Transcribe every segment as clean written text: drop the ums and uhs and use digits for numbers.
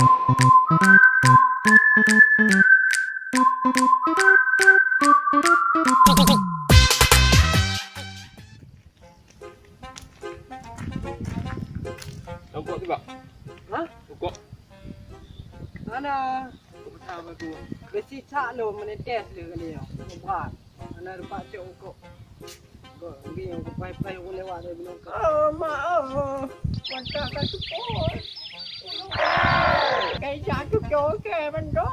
Rokok tu tak? Ha? Rokok. Ana Betul aku. besi cak lo menetes le kali ya. Berat. Ana lupa cok kok. Kok ngi yang pai-pai aku lewat dari belum. Maaf, mata kan tukar. Cái giá chút chỗ kè mình đó.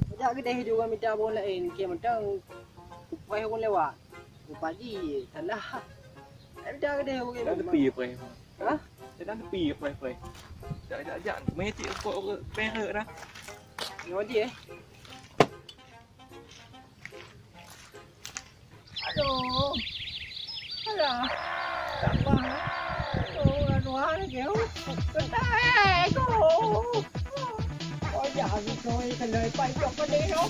Sejak kedai juga minta abang lain. Kira macam pai aku lewat. Lupa ji salah. Minta kedai aku. Dah tepi apa? Ha? Dah tepi apa? Dah ajak mai cik rokok perek dah. Nama dia Aduh. Alah. Tak apa. Oh, aduh, kiểu. Cái tay cô. Ôi dạ thì thôi, thành đời quay chọc cái đi đó.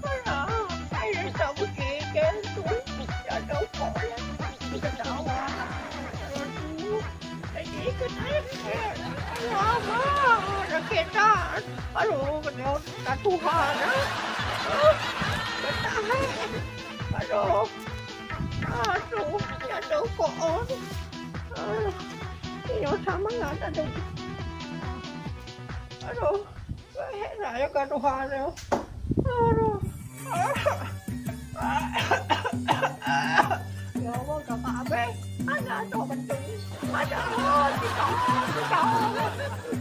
Alah. Ai rồi sao cái kia cái túi. Dạ đâu khổ lắm. Cái đau quá. Cái gì cái tay. Nó kia đó. Aduh, cái đó cả thu hoa đó. Cái tay. Aduh. Aduh, ya đâu có ổn. Nó sama nggak ada. Aduh, saya kan Tuhan ya. Aduh. Ya Allah, kakak Abe, ada tuh betul. Ada kita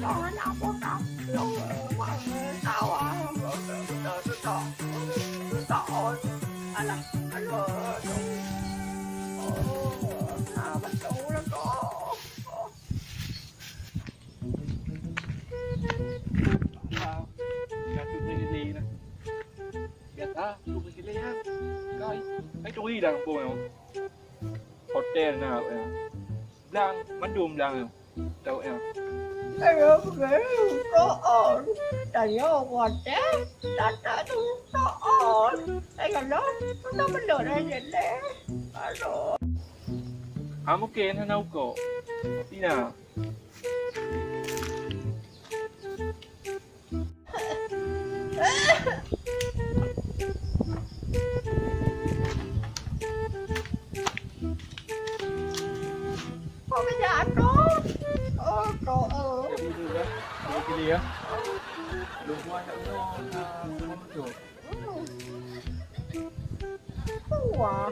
jangan apa tak. Lo tahu tahu. Alah, aduh. Betul lah kok. Satu gili dah. Biasa, tu gili ya. Kau, ai curi dah kampung ni. Hotel nak ya. Belang, mandum belang. Tahu ya. Ayo, betul. Tanya wadah, tata tu betul. Saya lo, tu betul aja deh. Aduh. Mungkin hana rokok. Tina. Kok bisa tuh? Oh, tuh. Dulu dah. Dulu gili ya. Belum buat tak belum betul. Wah.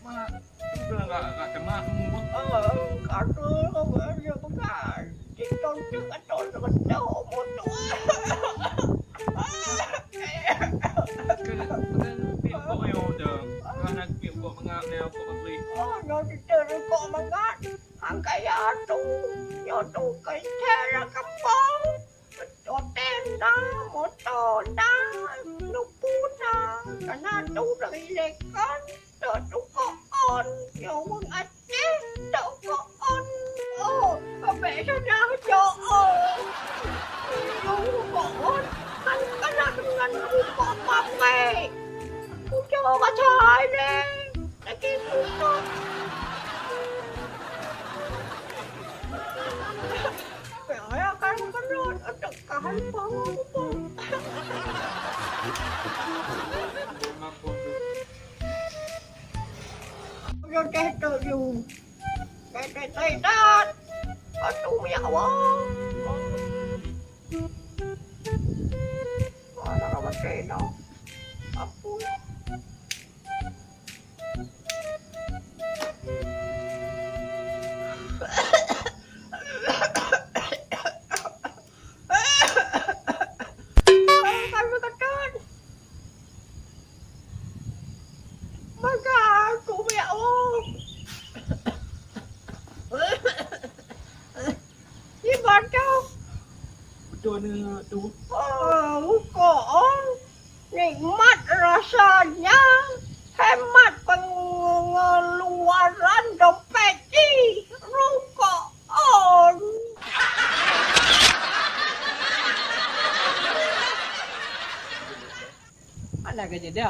Mak, tu enggak kemak semua. Aduh, dia bukan. Kita jangan tolong motor. Kok ayo dah. Kan nak pergi kok mengap ni kok beli. Oh, nó đi chơi nó có mà ngắt. Ăn cái tu, nhỏ tu cái thế là cắm bóng. Cho tên đó, một tổ đó, nó bú đó. Cả na tu rồi lệ con, rồi tu có ổn. Nhiều mừng ăn chết, đâu có ổn. Ồ, có vẻ cho ra cho ổn. Đâu có ổn. Ăn cái nào ngăn không có bắp mẹ. Không cho có trời lên. Để kia cũng có. Trời ơi, cái rốt ở trong cái bóng. Rồi cái tự dù. Cái tay đát. Ở tù mèo á. Rồi đó là vấn đề đó. Ở phút. Betul ni tu. Bukan. Nikmat rasanya. Hemat pengeluaran dompet. Rokok. Mana kerja dia?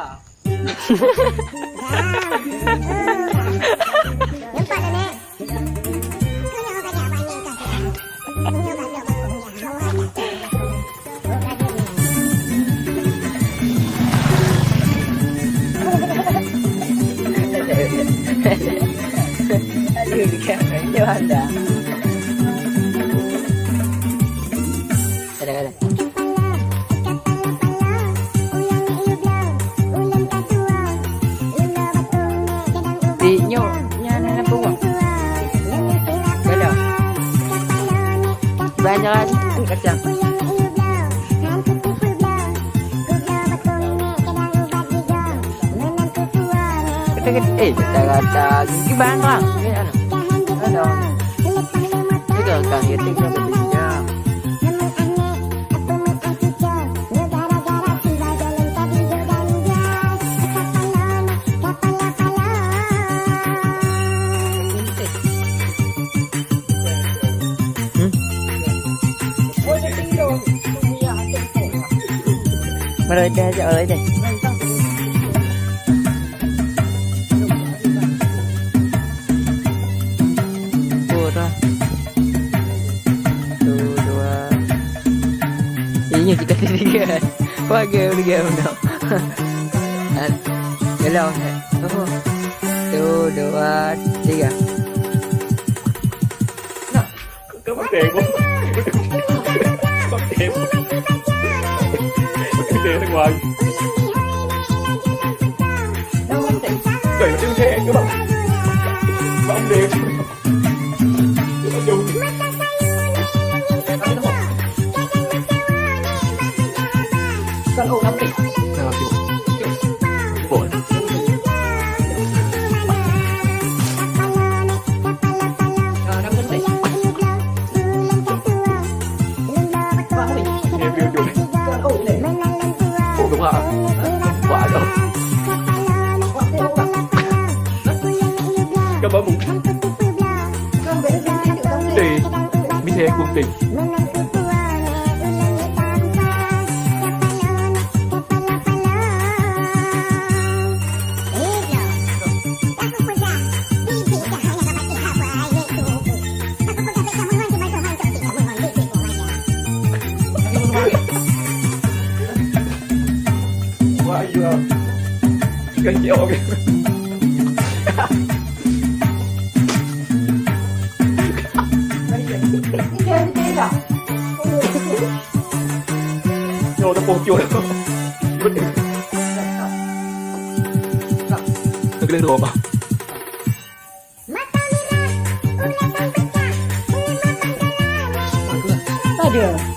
Nampak tak, Nek? Aduh, dia anda. Kadang-kadang. Nyo, nyana na po. Galo. Banyak lagi kacang. Kata-kata gigi banglang. Ano? Tiga kali tiga bertiga. Meredah aja oleh deh. Pura. 1, 2. Ini kita tiga. Wage udah udah. Galau. 1, 2, 3. Các bạn tiền quá. Bắt tiền. Tiền ra ngoài. Đẩy trên xe các bạn. Bóng đèn. Nó dùng. Con ổ 5 tỷ. Nào kìa. Vội. Nghe kêu dùng. Ủa đúng hả? Quả đâu. Cảm ơn mùng. Thì mi thế cùng tình. Quá vừa. Cái chịu kìa. Nhô tao buông chuột. Nó lên đồ mà. Tak ada.